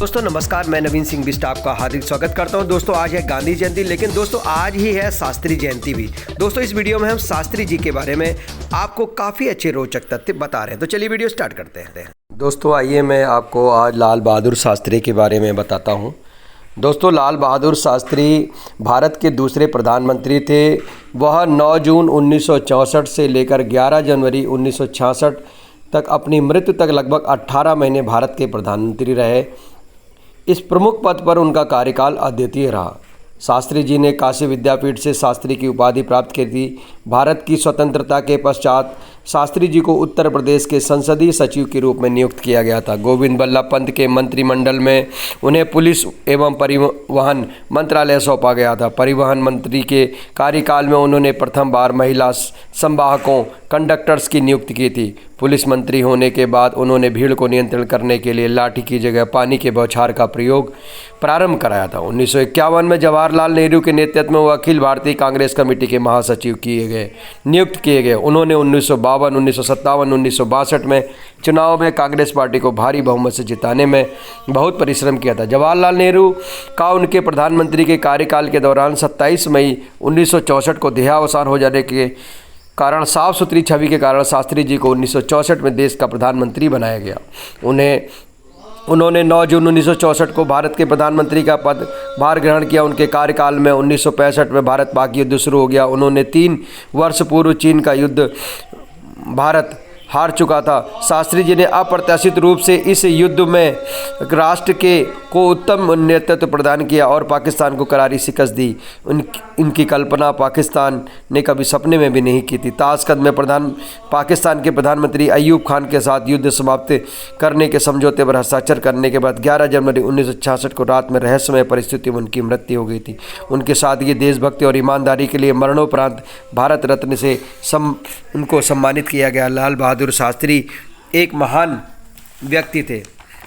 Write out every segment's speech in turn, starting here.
दोस्तों नमस्कार, मैं नवीन सिंह बिष्ट आपका हार्दिक स्वागत करता हूं। दोस्तों आज है गांधी जयंती, लेकिन दोस्तों आज ही है शास्त्री जयंती भी। दोस्तों इस वीडियो में हम शास्त्री जी के बारे में आपको काफ़ी अच्छे रोचक तथ्य बता रहे हैं, तो चलिए वीडियो स्टार्ट करते हैं। दोस्तों आइए मैं आपको आज लाल बहादुर शास्त्री के बारे में बताता हूँ। दोस्तों लाल बहादुर शास्त्री भारत के दूसरे प्रधानमंत्री थे। वह 9 जून 1964 से लेकर 11 जनवरी 1966 तक अपनी मृत्यु तक लगभग 18 महीने भारत के प्रधानमंत्री रहे। इस प्रमुख पद पर उनका कार्यकाल अद्वितीय रहा। शास्त्री जी ने काशी विद्यापीठ से शास्त्री की उपाधि प्राप्त की थी। भारत की स्वतंत्रता के पश्चात शास्त्री जी को उत्तर प्रदेश के संसदीय सचिव के रूप में नियुक्त किया गया था। गोविंद बल्लभ पंत के मंत्रिमंडल में उन्हें पुलिस एवं परिवहन मंत्रालय सौंपा गया था। परिवहन मंत्री के कार्यकाल में उन्होंने प्रथम बार महिला संवाहकों कंडक्टर्स की नियुक्ति की थी। पुलिस मंत्री होने के बाद उन्होंने भीड़ को नियंत्रण करने के लिए लाठी की जगह पानी के बौछार का प्रयोग प्रारंभ कराया था। 1951 में जवाहरलाल नेहरू के नेतृत्व में वो अखिल भारतीय कांग्रेस कमेटी के महासचिव नियुक्त किए गए। उन्होंने 1952, 1957, 1962 में चुनाव में कांग्रेस पार्टी को भारी बहुमत से जिताने में बहुत परिश्रम किया था। जवाहरलाल नेहरू का उनके प्रधानमंत्री के कार्यकाल के दौरान 27 मई 1964 को देहावसान हो जाने के कारण साफ सुथरी छवि के कारण शास्त्री जी को 1964 में देश का प्रधानमंत्री बनाया गया। उन्होंने 9 जून 1964 को भारत के प्रधानमंत्री का पदभार ग्रहण किया। उनके कार्यकाल में 1965 में भारत पाक युद्ध शुरू हो गया। उन्होंने 3 वर्ष पूर्व चीन का युद्ध भारत हार चुका था। शास्त्री जी ने अप्रत्याशित रूप से इस युद्ध में राष्ट्र को उत्तम नेतृत्व प्रदान किया और पाकिस्तान को करारी शिकस्त दी। इनकी कल्पना पाकिस्तान ने कभी सपने में भी नहीं की थी। ताशकंद में पाकिस्तान के प्रधानमंत्री अयूब खान के साथ युद्ध समाप्त करने के समझौते पर हस्ताक्षर करने के बाद 11 जनवरी 1966 को रात में रहस्यमय परिस्थिति में उनकी मृत्यु हो गई थी। उनके सादगी, देशभक्ति और ईमानदारी के लिए मरणोपरांत भारत रत्न से उनको सम्मानित किया गया। लाल बहादुर शास्त्री एक महान व्यक्ति थे।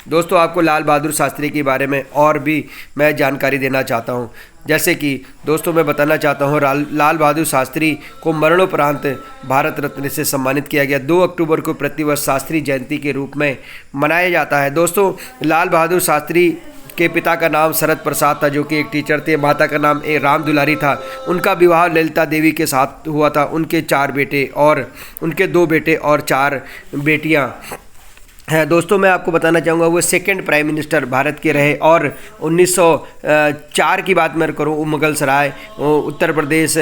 दोस्तों आपको लाल बहादुर शास्त्री के बारे में और भी मैं जानकारी देना चाहता हूं। जैसे कि दोस्तों मैं बताना चाहता हूं, लाल बहादुर शास्त्री को मरणोपरांत भारत रत्न से सम्मानित किया गया। 2 अक्टूबर को प्रतिवर्ष शास्त्री जयंती के रूप में मनाया जाता है। दोस्तों लाल बहादुर शास्त्री के पिता का नाम शरद प्रसाद था, जो कि एक टीचर थे। माता का नाम राम दुलारी था। उनका विवाह ललिता देवी के साथ हुआ था। उनके 4 बेटे और उनके 2 बेटे और 4 बेटियां हैं। दोस्तों मैं आपको बताना चाहूँगा वो 2nd प्राइम मिनिस्टर भारत के रहे और 1904 की बात मैं करूँ, मुगल सराय उत्तर प्रदेश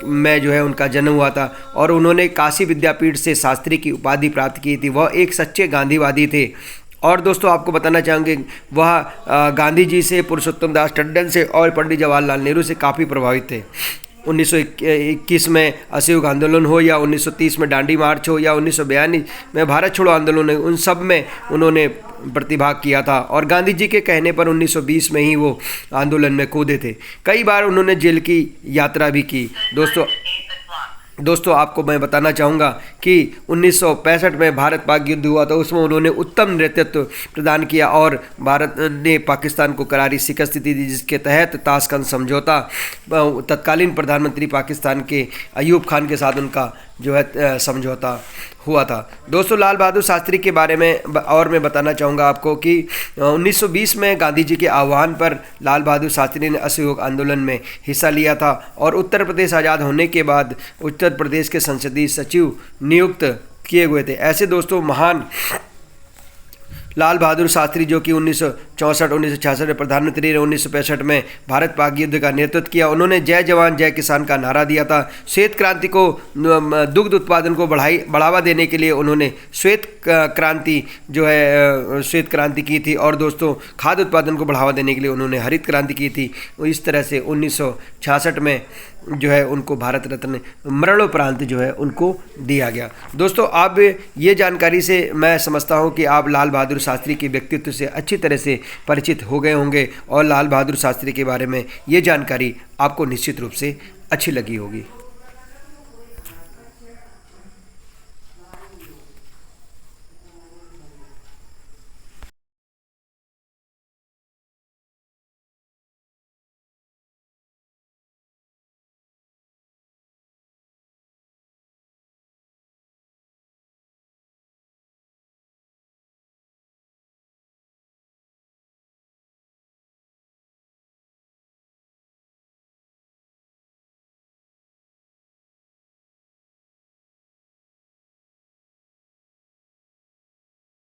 में जो है उनका जन्म हुआ था और उन्होंने काशी विद्यापीठ से शास्त्री की उपाधि प्राप्त की थी। वह एक सच्चे गांधीवादी थे। और दोस्तों आपको बताना चाहूँगे वह गांधी जी से, पुरुषोत्तम दास टंडन से और पंडित जवाहरलाल नेहरू से काफ़ी प्रभावित थे। 1921 में असहयोग आंदोलन हो या 1930 में दांडी मार्च हो या 1942 में भारत छोड़ो आंदोलन हो, उन सब में उन्होंने प्रतिभाग किया था और गांधी जी के कहने पर 1920 में ही वो आंदोलन में कूदे थे। कई बार उन्होंने जेल की यात्रा भी की। दोस्तों आपको मैं बताना चाहूँगा कि 1965 में भारत पाक युद्ध हुआ था, उसमें उन्होंने उत्तम नेतृत्व प्रदान किया और भारत ने पाकिस्तान को करारी शिकस्त दी, जिसके तहत ताशकंद समझौता तत्कालीन प्रधानमंत्री पाकिस्तान के अयूब खान के साथ उनका जो है समझौता हुआ था। दोस्तों लाल बहादुर शास्त्री के बारे में और मैं बताना चाहूँगा आपको कि 1920 में गांधी जी के आह्वान पर लाल बहादुर शास्त्री ने असहयोग आंदोलन में हिस्सा लिया था और उत्तर प्रदेश आज़ाद होने के बाद उत्तर प्रदेश के संसदीय सचिव नियुक्त किए हुए थे। ऐसे दोस्तों महान लाल बहादुर शास्त्री जो कि 1964-1966 में प्रधानमंत्री रहे, 1965 में भारत पाक युद्ध का नेतृत्व किया। उन्होंने जय जवान जय किसान का नारा दिया था। श्वेत क्रांति को, दुग्ध उत्पादन को बढ़ावा देने के लिए उन्होंने श्वेत क्रांति की थी और दोस्तों खाद्य उत्पादन को बढ़ावा देने के लिए उन्होंने हरित क्रांति की थी। इस तरह से 1966 में जो है उनको भारत रत्न मरणोपरांत जो है उनको दिया गया। दोस्तों अब ये जानकारी से मैं समझता हूँ कि आप लाल बहादुर शास्त्री के व्यक्तित्व से अच्छी तरह से परिचित हो गए होंगे और लाल बहादुर शास्त्री के बारे में ये जानकारी आपको निश्चित रूप से अच्छी लगी होगी।